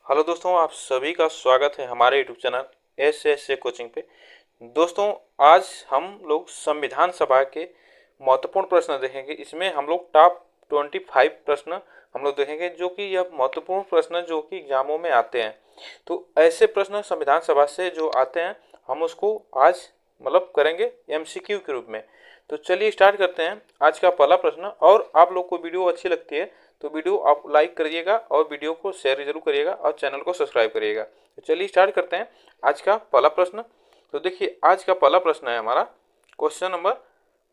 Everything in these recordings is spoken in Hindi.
हेलो दोस्तों, आप सभी का स्वागत है हमारे यूट्यूब चैनल एस कोचिंग पे। दोस्तों, आज हम लोग संविधान सभा के महत्वपूर्ण प्रश्न देखेंगे। इसमें हम लोग टॉप 25 प्रश्न हम लोग देखेंगे, जो कि यह महत्वपूर्ण प्रश्न जो कि एग्जामों में आते हैं। तो ऐसे प्रश्न संविधान सभा से जो आते हैं, हम उसको आज करेंगे एमसीक्यू के रूप में। तो चलिए स्टार्ट करते हैं आज का पहला प्रश्न। और आप लोग को वीडियो अच्छी लगती है तो वीडियो आप लाइक करिएगा और वीडियो को शेयर जरूर करिएगा और चैनल को सब्सक्राइब करिएगा। तो चलिए स्टार्ट करते हैं आज का पहला प्रश्न। तो देखिए, आज का पहला प्रश्न है हमारा क्वेश्चन नंबर,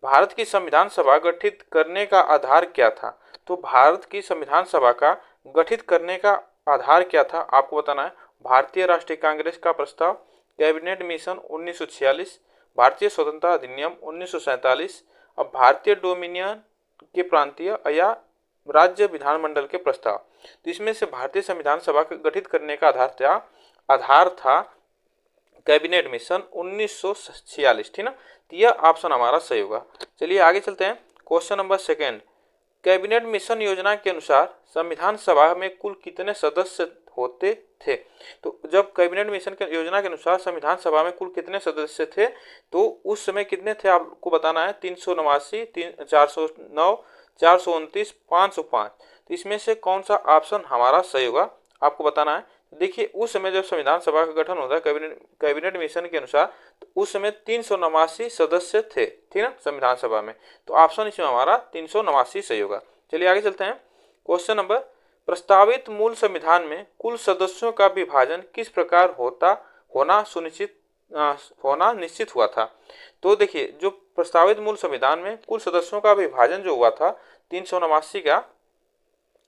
भारत की संविधान सभा गठित करने का आधार क्या था। तो भारत की संविधान सभा का गठित करने का आधार क्या था, आपको बताना है। भारतीय राष्ट्रीय कांग्रेस का प्रस्ताव, कैबिनेट मिशन 1946, भारतीय स्वतंत्रता अधिनियम 1947, और भारतीय डोमिनियन के प्रांतीय या राज्य विधानमंडल के प्रस्ताव। तो इसमें से भारतीय संविधान सभा को गठित करने का आधार था कैबिनेट मिशन 1946, ठीक ना। तो यह ऑप्शन हमारा सही होगा। चलिए आगे चलते हैं। Question number second, cabinet mission योजना के अनुसार संविधान सभा में कुल कितने सदस्य होते थे। तो जब कैबिनेट मिशन के योजना के अनुसार संविधान सभा में कुल कितने सदस्य थे, तो उस समय कितने थे आपको बताना है। 389, 409, 429, 505। तो इसमें से कौन सा ऑप्शन हमारा सही होगा, आपको बताना है। देखिए, उस समय जब संविधान सभा का गठन होता है कैबिनेट मिशन के अनुसार, तो उस समय 389 सदस्य थे, ठीक ना, संविधान सभा में। तो ऑप्शन इसमें हमारा 389 सही होगा। चलिए आगे चलते हैं। क्वेश्चन नंबर, प्रस्तावित मूल संविधान में कुल सदस्यों का विभाजन किस प्रकार होना निश्चित हुआ था। तो देखिए, जो प्रस्तावित मूल संविधान में कुल सदस्यों का विभाजन जो हुआ था 389 का,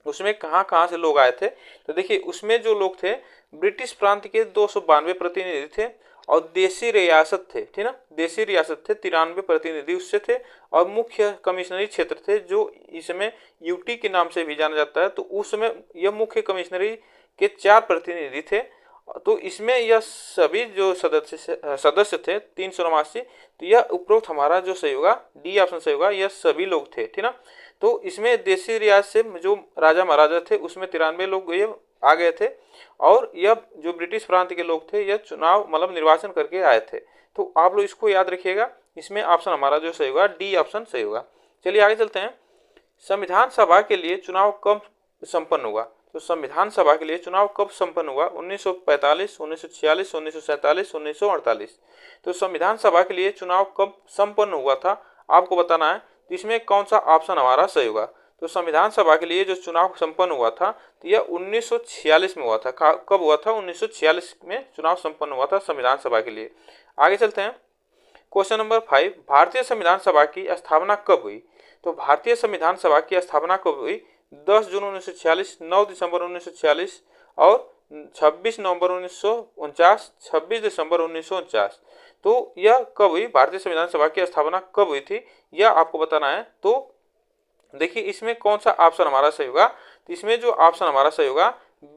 उसमें कहाँ कहाँ से लोग आए थे। तो देखिए, उसमें जो लोग थे, ब्रिटिश प्रांत के 292 प्रतिनिधि थे, और देशी रियासत थे, ठीक ना, देशी रियासत थे 93 प्रतिनिधि उससे थे, और मुख्य कमिश्नरी क्षेत्र थे जो इसमें यूटी के नाम से भी जाना जाता है। तो उस समय यह मुख्य कमिश्नरी के 4 प्रतिनिधि थे। तो इसमें यह सभी जो सदस्य थे 389, तो यह उपरोक्त हमारा जो सही होगा, डी ऑप्शन सही होगा, यह सभी लोग थे, ठीक ना। तो इसमें देशी रियासत से जो राजा महाराजा थे उसमें 93 लोग ये आ गए थे, और यह जो ब्रिटिश प्रांत के लोग थे यह चुनाव निर्वाचन करके आए थे। तो आप लोग इसको याद रखिएगा। इसमें ऑप्शन हमारा जो सही होगा, डी ऑप्शन सही होगा। चलिए आगे चलते हैं। संविधान सभा के लिए चुनाव कब संपन्न हुआ। तो संविधान सभा के लिए चुनाव कब संपन्न हुआ, 1945, 1946, 1947, 1948। तो संविधान सभा के लिए चुनाव कब संपन्न हुआ था, आपको बताना है। इसमें कौन सा ऑप्शन हमारा सही होगा। तो संविधान सभा के लिए जो चुनाव संपन्न हुआ था, तो यह 1946 में हुआ था। कब हुआ था, 1946 में चुनाव संपन्न हुआ था संविधान सभा के लिए। आगे चलते हैं। क्वेश्चन नंबर 5, भारतीय संविधान सभा की स्थापना कब हुई। तो भारतीय संविधान सभा की स्थापना कब हुई, 10 जून 1946, 9 दिसंबर 1946, और 26 नवंबर 1949, 26 दिसंबर 1949। तो यह कब हुई, भारतीय संविधान सभा की स्थापना कब हुई थी, यह आपको बताना है। तो देखिए, इसमें कौन सा ऑप्शन हमारा सही होगा। तो इसमें जो ऑप्शन हमारा सही होगा,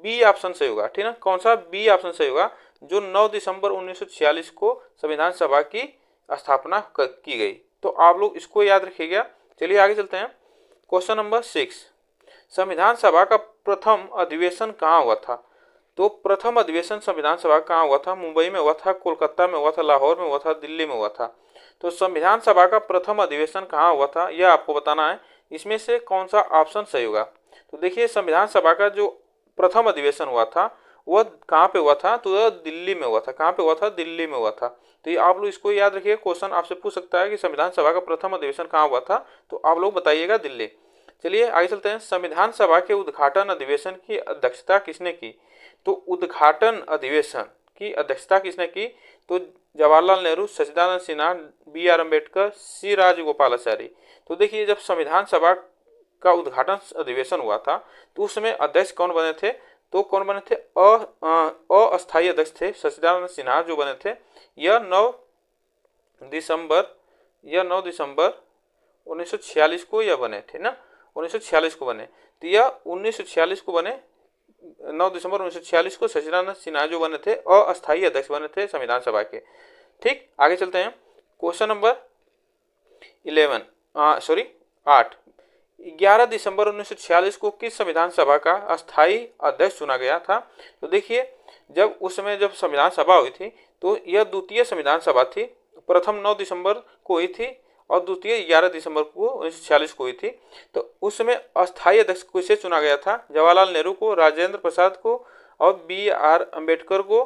बी ऑप्शन सही होगा, ठीक ना। कौन सा, बी ऑप्शन सही होगा, जो 9 दिसंबर 1946 को संविधान सभा की स्थापना की गई। तो आप लोग इसको याद रखिएगा। चलिए आगे चलते हैं। क्वेश्चन नंबर 6, संविधान सभा का प्रथम अधिवेशन कहाँ हुआ था। तो प्रथम अधिवेशन संविधान सभा कहाँ हुआ था, मुंबई में हुआ था, कोलकाता में हुआ था, लाहौर में हुआ था, दिल्ली में हुआ था। तो संविधान सभा का प्रथम अधिवेशन कहाँ हुआ था, यह आपको बताना है। इसमें से कौन सा ऑप्शन सही होगा। तो देखिए, संविधान सभा का जो प्रथम अधिवेशन हुआ था वह कहाँ पे हुआ था, तो वह दिल्ली में हुआ था। कहाँ पे हुआ था, दिल्ली में हुआ था। तो ये आप लोग इसको याद रखिए। क्वेश्चन आपसे पूछ सकता है कि संविधान सभा का प्रथम अधिवेशन कहाँ हुआ था, तो आप लोग बताइएगा दिल्ली। चलिए आगे चलते हैं। संविधान सभा के उद्घाटन अधिवेशन की अध्यक्षता किसने की। तो उद्घाटन अधिवेशन की अध्यक्षता किसने की, तो जवाहरलाल नेहरू, सच्चिदानंद सिन्हा, बी आर अम्बेडकर, सी राजगोपालाचारी। तो देखिए, जब संविधान सभा का उद्घाटन अधिवेशन हुआ था, तो उस समय अध्यक्ष कौन बने थे, तो कौन बने थे, अस्थायी अध्यक्ष थे सच्चिदानंद सिन्हा जो बने थे। यह 9 दिसंबर 1946 को यह बने थे ना, 1946 को बने। तो यह 1946 को बने, 9 दिसंबर 1946 को सच्चिदानंद सिन्हा जो बने थे अस्थायी अध्यक्ष बने थे संविधान सभा के। ठीक, आगे चलते हैं। क्वेश्चन नंबर 8, 11 दिसंबर 1946 को किस संविधान सभा का अस्थायी अध्यक्ष चुना गया था? तो देखिए, जब उस समय जब संविधान सभा हुई थी तो यह द्वितीय संविधान सभा थी। प्रथम 9 दिसंबर को हुई थी और द्वितीय 11 दिसंबर को 1946 को हुई थी। तो उस समय अस्थायी अध्यक्ष किसे चुना गया था? जवाहरलाल नेहरू को, राजेंद्र प्रसाद को और BR अम्बेडकर को,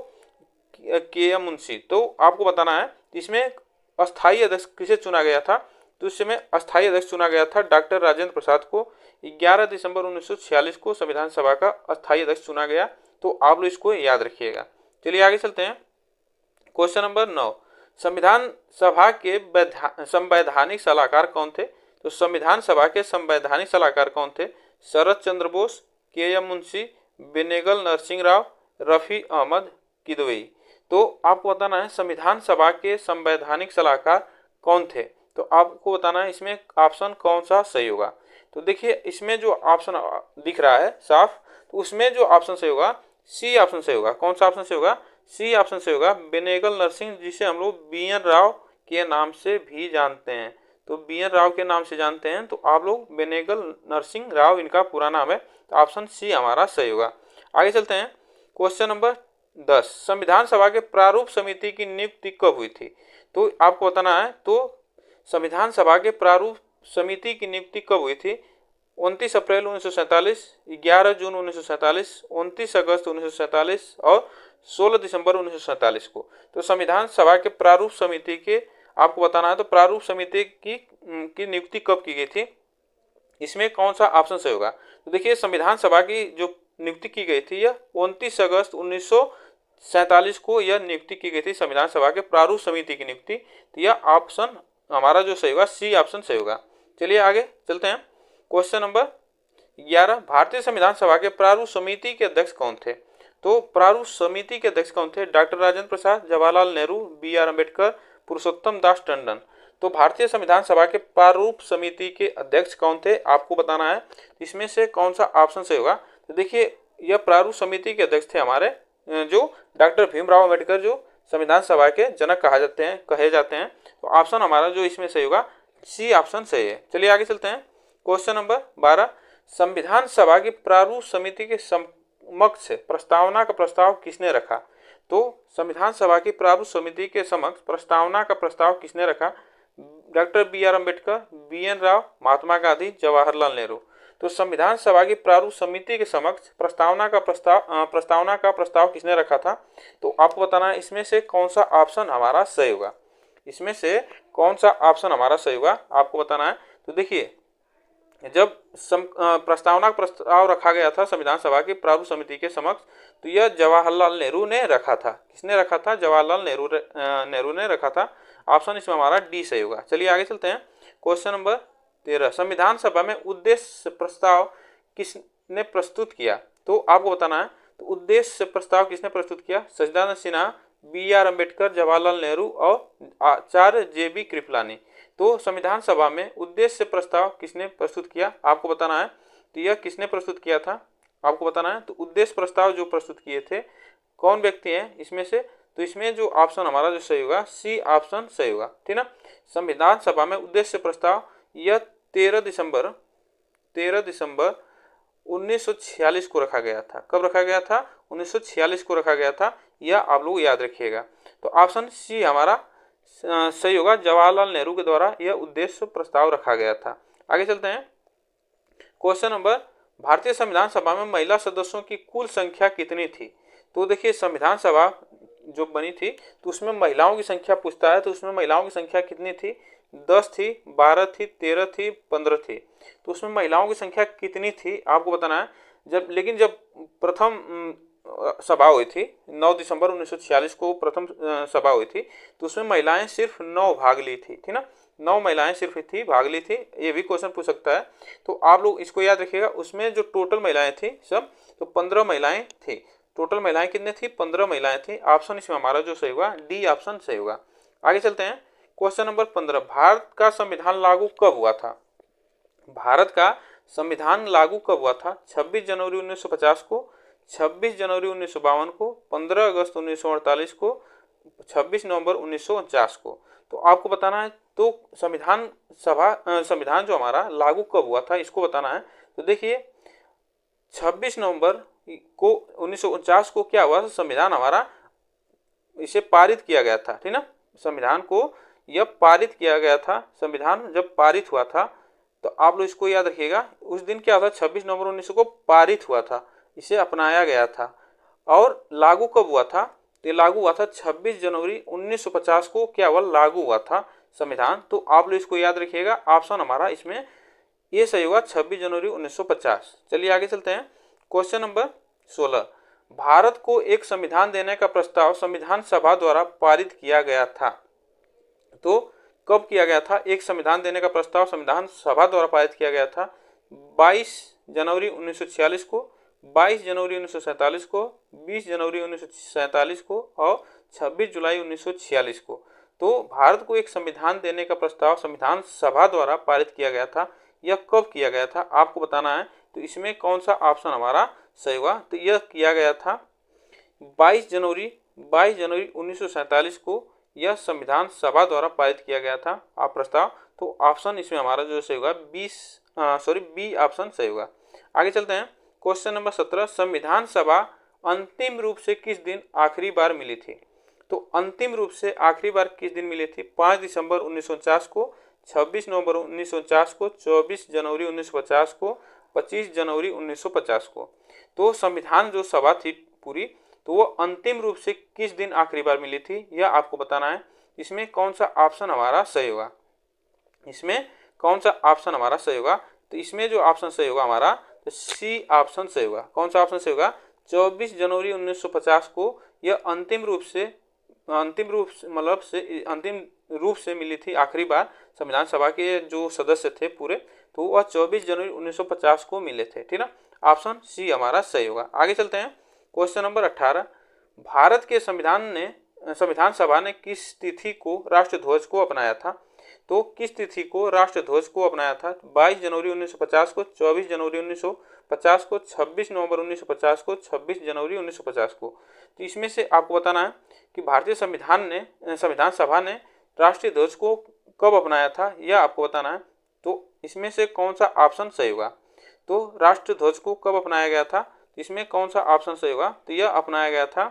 KM मुंशी। तो आपको बताना है इसमें अस्थायी अध्यक्ष किसे चुना गया था? तो इस समय अस्थायी अध्यक्ष चुना गया था डॉक्टर राजेंद्र प्रसाद को। 11 दिसंबर 1946 को संविधान सभा का अस्थायी अध्यक्ष चुना गया। तो आप लोग इसको याद रखिएगा। चलिए आगे चलते हैं। क्वेश्चन नंबर 9, संविधान सभा के संवैधानिक सलाहकार कौन थे? तो संविधान सभा के संवैधानिक सलाहकार कौन थे? शरद चंद्र बोस, KM मुंशी, बेनेगल नरसिंह राव, रफी अहमद किदवई। तो आपको बताना है संविधान सभा के संवैधानिक सलाहकार कौन थे। तो आपको बताना है इसमें ऑप्शन कौन सा सही होगा। तो देखिए, इसमें जो ऑप्शन दिख रहा है साफ, तो उसमें जो ऑप्शन सही होगा सी ऑप्शन सही होगा। कौन सा ऑप्शन सही होगा? सी ऑप्शन सही होगा। बेनेगल नरसिंह, जिसे हम लोग BN राव के नाम से भी जानते हैं। तो BN राव के नाम से जानते हैं, तो आप लोग बेनेगल नरसिंह राव इनका पूरा नाम है। तो ऑप्शन सी हमारा सही होगा। आगे चलते हैं। क्वेश्चन नंबर 10, संविधान सभा के प्रारूप समिति की नियुक्ति कब हुई थी? तो आपको बताना है तो संविधान सभा के प्रारूप समिति की नियुक्ति कब हुई थी? 29 अप्रैल 1947, 11 जून 1947, 29 अगस्त 1947 और 16 दिसंबर 1947 को। तो संविधान सभा के प्रारूप समिति के आपको बताना है तो प्रारूप समिति की नियुक्ति कब की गई थी? इसमें कौन सा ऑप्शन सही होगा? तो देखिए, संविधान सभा की जो नियुक्ति की गई थी यह 29 अगस्त 1947 को यह नियुक्ति की गई थी संविधान सभा के प्रारूप समिति की नियुक्ति। तो यह ऑप्शन हमारा जो सही होगा सी ऑप्शन सही होगा। चलिए आगे चलते हैं। क्वेश्चन नंबर 11, भारतीय संविधान सभा के प्रारूप समिति के अध्यक्ष कौन थे? तो प्रारूप समिति के अध्यक्ष कौन थे? डॉक्टर राजेंद्र प्रसाद, जवाहरलाल नेहरू, BR अम्बेडकर, पुरुषोत्तम दास टंडन। तो भारतीय संविधान सभा के प्रारूप समिति के अध्यक्ष कौन थे आपको बताना है। इसमें से कौन सा ऑप्शन सही होगा? तो देखिए, यह प्रारूप समिति के अध्यक्ष थे हमारे जो डॉक्टर भीमराव अम्बेडकर, जो संविधान सभा के जनक कहे जाते हैं। तो ऑप्शन हमारा जो इसमें सही होगा सी ऑप्शन सही है। चलिए आगे चलते हैं। क्वेश्चन नंबर 12, संविधान सभा की प्रारूप समिति के समक्ष प्रस्तावना का प्रस्ताव किसने रखा? तो संविधान सभा की प्रारूप समिति के समक्ष प्रस्तावना का प्रस्ताव किसने रखा? Doctor BR Ambedkar, BN Rao, Mahatma Gandhi, Jawaharlal Nehru. तो संविधान सभा की प्रारूप समिति के समक्ष प्रस्तावना का प्रस्ताव किसने रखा था? तो आपको बताना है इसमें से कौन सा ऑप्शन हमारा सही होगा। इसमें से कौन सा ऑप्शन हमारा सही होगा आपको बताना है। तो देखिए, जब प्रस्तावना का प्रस्ताव रखा गया था संविधान सभा की प्रारूप समिति के समक्ष, तो यह जवाहरलाल नेहरू ने रखा था। किसने रखा था? जवाहरलाल नेहरू ने रखा था। ऑप्शन इसमें हमारा डी सही होगा। चलिए आगे चलते हैं। क्वेश्चन नंबर 13, संविधान सभा में उद्देश्य प्रस्ताव किसने प्रस्तुत किया? तो आपको बताना है तो उद्देश्य प्रस्ताव किसने प्रस्तुत किया? सच्चिदानंद सिन्हा, BR अम्बेडकर, जवाहरलाल नेहरू और आचार्य JB कृपलानी। तो संविधान सभा में उद्देश्य प्रस्ताव किसने प्रस्तुत किया आपको बताना है। तो यह किसने प्रस्तुत किया था आपको बताना है। तो उद्देश्य प्रस्ताव जो प्रस्तुत किए थे कौन व्यक्ति हैं इसमें से? तो इसमें जो ऑप्शन हमारा जो सही होगा सी ऑप्शन सही होगा, ठीक ना। संविधान सभा में उद्देश्य प्रस्ताव यह 13 दिसंबर 1946 को रखा गया था। कब रखा गया था? 1946 को रखा गया था। यह आप लोग याद रखिएगा। तो ऑप्शन सी हमारा सही होगा। जवाहरलाल नेहरू के द्वारा यह उद्देश्य प्रस्ताव रखा गया था। आगे चलते हैं। क्वेश्चन नंबर, भारतीय संविधान सभा में महिला सदस्यों की कुल संख्या कितनी थी? तो देखिए, संविधान सभा जो बनी थी तो उसमें महिलाओं की संख्या पूछता है। तो उसमें महिलाओं की संख्या कितनी थी? 10 थी, 12 थी, 13 थी, 15 थी। तो उसमें महिलाओं की संख्या कितनी थी आपको बताना है। जब प्रथम सभा हुई थी 9 दिसंबर 1946 को प्रथम सभा हुई थी, तो उसमें महिलाएं सिर्फ 9 भाग ली थी, ठीक ना। 9 महिलाएं सिर्फ भाग ली थी। ये भी क्वेश्चन पूछ सकता है, तो आप लोग इसको याद रखिएगा। उसमें जो टोटल महिलाएं थी सब, तो 15 महिलाएं थी। टोटल महिलाएं कितने थी? 15 महिलाएं थी। ऑप्शन इसमें हमारा जो सही होगा डी ऑप्शन सही होगा। आगे चलते हैं। क्वेश्चन नंबर 15, भारत का संविधान लागू कब हुआ था? भारत का संविधान लागू कब हुआ था? 26 जनवरी 1950 को, 26 जनवरी 1952 को, 15 अगस्त 1948 को, 26 नवंबर 1949 को। तो आपको बताना है तो संविधान जो हमारा लागू कब हुआ था इसको बताना है। तो देखिए 26 नवंबर को 1949 को क्या हुआ, संविधान हमारा इसे पारित किया गया था, ठीक ना। संविधान को यह पारित किया गया था। संविधान जब पारित हुआ था तो आप लोग इसको याद रखिएगा, उस दिन क्या था, 26 नवंबर 1900 को पारित हुआ था, इसे अपनाया गया था। और लागू कब हुआ था, तो ये लागू हुआ था 26 जनवरी 1950 को क्या हुआ, लागू हुआ था संविधान। तो आप लोग इसको याद रखिएगा, ऑप्शन हमारा इसमें ये सही होगा, 26 जनवरी 1950। चलिए आगे चलते हैं। क्वेश्चन नंबर 16, भारत को एक संविधान देने का प्रस्ताव संविधान सभा द्वारा पारित किया गया था। तो कब किया गया था, एक संविधान देने का प्रस्ताव संविधान सभा द्वारा पारित किया गया था 22 जनवरी 1946 को, 22 जनवरी 1947 को, 20 जनवरी 1947 को और 26 जुलाई 1946 को। तो भारत को एक संविधान देने का प्रस्ताव संविधान सभा द्वारा पारित किया गया था, यह कब किया गया था आपको बताना है। तो इसमें कौन सा ऑप्शन हमारा सही होगा, तो यह किया गया था 22 जनवरी 1947 को, यह संविधान सभा द्वारा पारित किया गया था आप प्रस्ताव। तो ऑप्शन इसमें हमारा जो सही होगा बी ऑप्शन सही होगा। आगे चलते हैं। क्वेश्चन नंबर 17, संविधान सभा अंतिम रूप से किस दिन आखिरी बार मिली थी। तो अंतिम रूप से आखिरी बार किस दिन मिली थी, 5 दिसंबर 1949 को, 26 नवंबर 1949 को, 24 जनवरी 1950 को, 25 जनवरी 1950 को। तो संविधान जो सभा थी पूरी, तो वो अंतिम रूप से किस दिन आखिरी बार मिली थी यह आपको बताना है। इसमें कौन सा ऑप्शन हमारा सही होगा, इसमें कौन सा ऑप्शन हमारा सही होगा, तो इसमें जो ऑप्शन सही होगा हमारा, तो सी ऑप्शन सही होगा। कौन सा ऑप्शन सही होगा, 24 जनवरी 1950 को यह अंतिम रूप से मिली थी आखिरी बार संविधान सभा के जो सदस्य थे पूरे, तो वह 24 जनवरी 1950 को मिले थे, ठीक ना। ऑप्शन सी हमारा सही होगा। आगे चलते हैं। क्वेश्चन नंबर 18, भारत के संविधान सभा ने किस तिथि को राष्ट्रध्वज को अपनाया था। तो किस तिथि को राष्ट्रध्वज को अपनाया था, 22 जनवरी 1950 को, 24 जनवरी 1950 को, 26 नवंबर 1950 को, 26 जनवरी 1950 को। तो इसमें से आपको बताना है कि भारतीय संविधान सभा ने राष्ट्रीय ध्वज को कब अपनाया था, यह आपको बताना है। तो इसमें से कौन सा ऑप्शन सही होगा, तो राष्ट्रीय ध्वज को कब अपनाया गया था, इसमें कौन सा ऑप्शन सही होगा, तो यह अपनाया गया था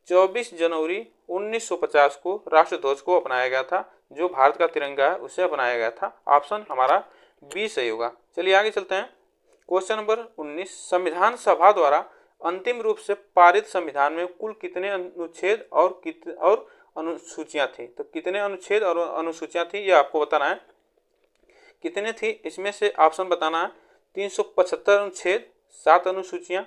24 जनवरी 1950 को राष्ट्रीय ध्वज को अपनाया गया था, जो भारत का तिरंगा है उसे अपनाया गया था। ऑप्शन हमारा बी सही होगा। चलिए आगे चलते हैं। क्वेश्चन नंबर 19, संविधान सभा द्वारा अंतिम रूप से पारित संविधान में कुल कितने अनुच्छेद और अनुसूचियां थी। तो कितने अनुच्छेद और अनुसूचियां थी यह आपको बताना है। कितने थी, इसमें से ऑप्शन बताना है। 375 अनुच्छेद 7 अनुसूचियां,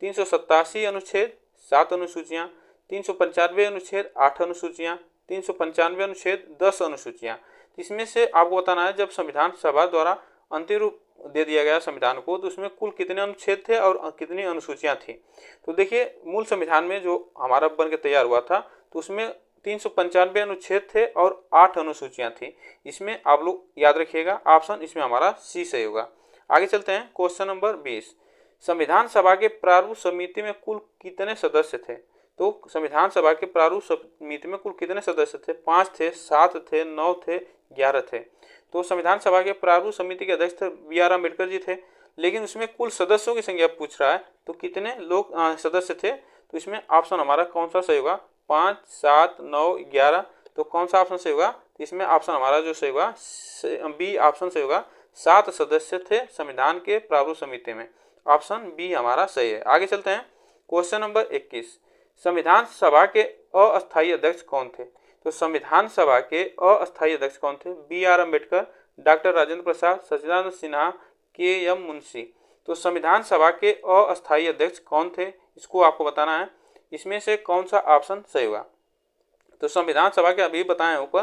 387 अनुच्छेद 7 अनुसूचियां, 395 अनुच्छेद 8 अनुसूचियां, 395 अनुच्छेद 10 अनुसूचियां। इसमें से आपको बताना है जब संविधान सभा द्वारा अंतिम रूप दे दिया गया संविधान को, तो उसमें कुल कितने अनुच्छेद थे और कितनी अनुसूचियां थी। तो देखिए मूल संविधान में जो हमारा बन के तैयार हुआ था, तो उसमें 395 अनुच्छेद थे और 8 अनुसूचियां थी। इसमें आप लोग याद रखिएगा, ऑप्शन इसमें हमारा सी सही होगा। आगे चलते हैं। क्वेश्चन नंबर 20, संविधान सभा के प्रारूप समिति में कुल कितने सदस्य थे। तो संविधान सभा के प्रारूप समिति में कुल कितने सदस्य थे, 5 थे, 7 थे, 9 थे, 11 थे। तो संविधान सभा के प्रारूप समिति के अध्यक्ष थे बी.आर. अम्बेडकर जी थे, लेकिन उसमें कुल सदस्यों की संख्या पूछ रहा है, तो कितने लोग सदस्य थे। तो इसमें ऑप्शन हमारा कौन सा सही होगा, 5, 7, 9, 11। तो कौन सा ऑप्शन सही होगा, इसमें ऑप्शन हमारा जो सही होगा बी ऑप्शन सही होगा। 7 सदस्य थे संविधान के प्रारूप समिति में, ऑप्शन बी हमारा सही है। आगे चलते हैं। क्वेश्चन नंबर 21, संविधान सभा के अस्थायी अध्यक्ष कौन थे। तो संविधान सभा के अस्थायी अध्यक्ष कौन थे, बी.आर. अम्बेडकर, डॉक्टर राजेंद्र प्रसाद, सच्चिदानंद सिन्हा, के.एम. मुंशी। तो संविधान सभा के अस्थायी अध्यक्ष कौन थे, इसको आपको बताना है। इसमें से कौन सा ऑप्शन सही होगा। तो संविधान सभा के अभी बताएं ऊपर,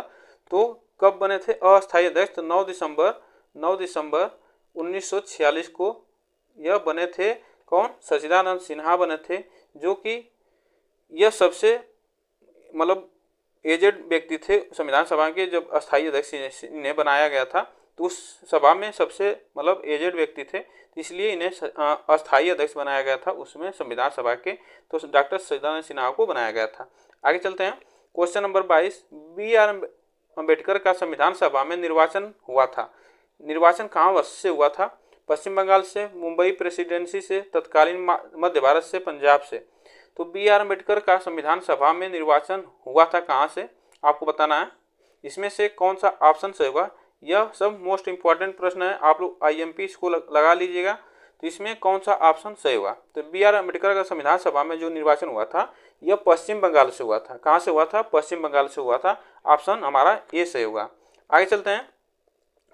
तो कब बने थे अस्थायी अध्यक्ष, 9 दिसंबर 1946 को यह बने थे। कौन, सच्चिदानंद सिन्हा बने थे, जो कि यह सबसे मतलब एजेड व्यक्ति थे संविधान सभा के। जब अस्थायी अध्यक्ष इन्हें बनाया गया था, तो उस सभा में सबसे मतलब एजेड व्यक्ति थे, इसलिए इन्हें अस्थायी अध्यक्ष बनाया गया था उसमें संविधान सभा के। तो डॉक्टर सच्चिदानंद सिन्हा को बनाया गया था। आगे चलते हैं। Question number 22, B R Ambedkar का संविधान सभा में निर्वाचन हुआ था। निर्वाचन कहाँ से हुआ था? पश्चिम बंगाल से, मुंबई प्रेसिडेंसी से, तत्कालीन मध्य भारत से, पंजाब से। तो बी आर अम्बेडकर का संविधान सभा में निर्वाचन हुआ था कहाँ से, आपको बताना है। इसमें से कौन सा ऑप्शन सही होगा? यह सब मोस्ट इंपॉर्टेंट प्रश्न है, आप लोग IMP इसको लगा लीजिएगा। तो इसमें कौन सा ऑप्शन सही होगा? तो बी आर अम्बेडकर का संविधान सभा में जो निर्वाचन हुआ था यह पश्चिम बंगाल से हुआ था। कहाँ से हुआ था? पश्चिम बंगाल से हुआ था। ऑप्शन हमारा ए सही होगा। आगे चलते हैं।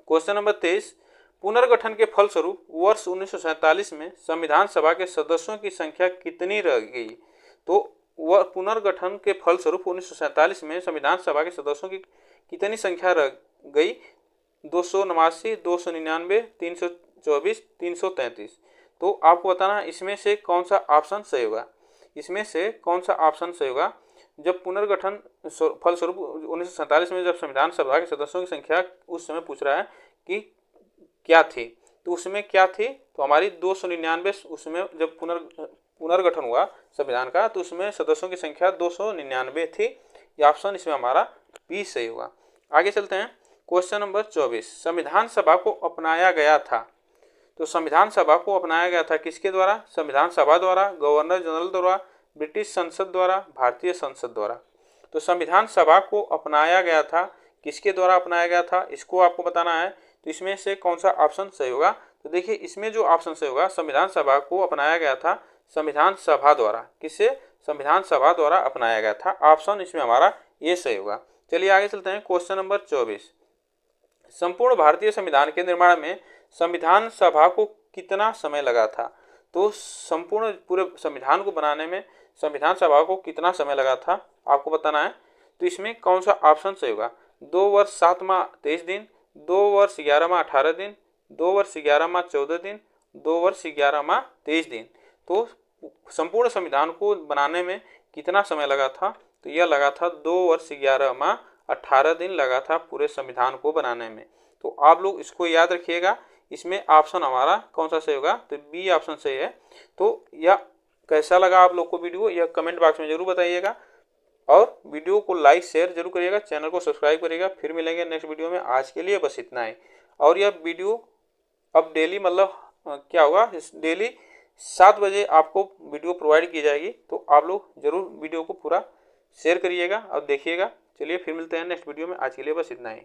क्वेश्चन नंबर 23, पुनर्गठन के फलस्वरूप वर्ष 1947 में संविधान सभा के सदस्यों की संख्या कितनी रह गई? तो वह पुनर्गठन के फलस्वरूप 1947 में संविधान सभा के सदस्यों की कितनी संख्या रह गई? 289, 299, 324, 333। तो आपको बताना इसमें से कौन सा ऑप्शन सही होगा। इसमें से कौन सा ऑप्शन सही होगा? जब पुनर्गठन फलस्वरूप 1947 में जब संविधान सभा के सदस्यों की संख्या उस समय पूछ रहा है कि क्या थी, तो उसमें क्या थी? तो हमारी 299। उसमें जब पुनर्गठन हुआ संविधान का तो उसमें सदस्यों की संख्या 299 थी। ये ऑप्शन इसमें हमारा बी सही हुआ। आगे चलते हैं। क्वेश्चन नंबर 24, संविधान सभा को अपनाया गया था। तो संविधान सभा को अपनाया गया था किसके द्वारा? संविधान सभा द्वारा, गवर्नर जनरल द्वारा, ब्रिटिश संसद द्वारा, भारतीय संसद द्वारा। तो संविधान सभा को अपनाया गया था, किसके द्वारा अपनाया गया था, इसको आपको बताना है। तो इसमें से कौन सा ऑप्शन सही होगा? तो देखिए इसमें जो ऑप्शन सही होगा, संविधान सभा को अपनाया गया था संविधान सभा द्वारा। किससे? संविधान सभा द्वारा अपनाया गया था। ऑप्शन इसमें हमारा ये सही होगा। चलिए आगे चलते हैं। क्वेश्चन नंबर 24, संपूर्ण भारतीय संविधान के निर्माण में संविधान सभा को कितना समय लगा था? तो संपूर्ण पूरे संविधान को बनाने में संविधान सभा को कितना समय लगा था आपको बताना है। तो इसमें कौन सा ऑप्शन सही होगा? 2 वर्ष 7 माह 23 दिन, 2 वर्ष 11 माह 18 दिन, 2 वर्ष 11 माह 14 दिन, 2 वर्ष 11 माह 23 दिन। तो संपूर्ण संविधान को बनाने में कितना समय लगा था? तो यह लगा था 2 वर्ष 11 माह 18 दिन लगा था पूरे संविधान को बनाने में। तो आप लोग इसको याद रखिएगा। इसमें ऑप्शन हमारा कौन सा सही होगा? तो बी ऑप्शन सही है। तो यह कैसा लगा आप लोग को वीडियो, यह कमेंट बॉक्स में जरूर बताइएगा और वीडियो को लाइक शेयर जरूर करिएगा, चैनल को सब्सक्राइब करिएगा। फिर मिलेंगे नेक्स्ट वीडियो में। आज के लिए बस इतना ही। और यह वीडियो अब डेली मतलब क्या होगा, डेली 7 बजे आपको वीडियो प्रोवाइड की जाएगी। तो आप लोग जरूर वीडियो को पूरा शेयर करिएगा और देखिएगा। चलिए फिर मिलते हैं नेक्स्ट वीडियो में। आज के लिए बस इतना ही।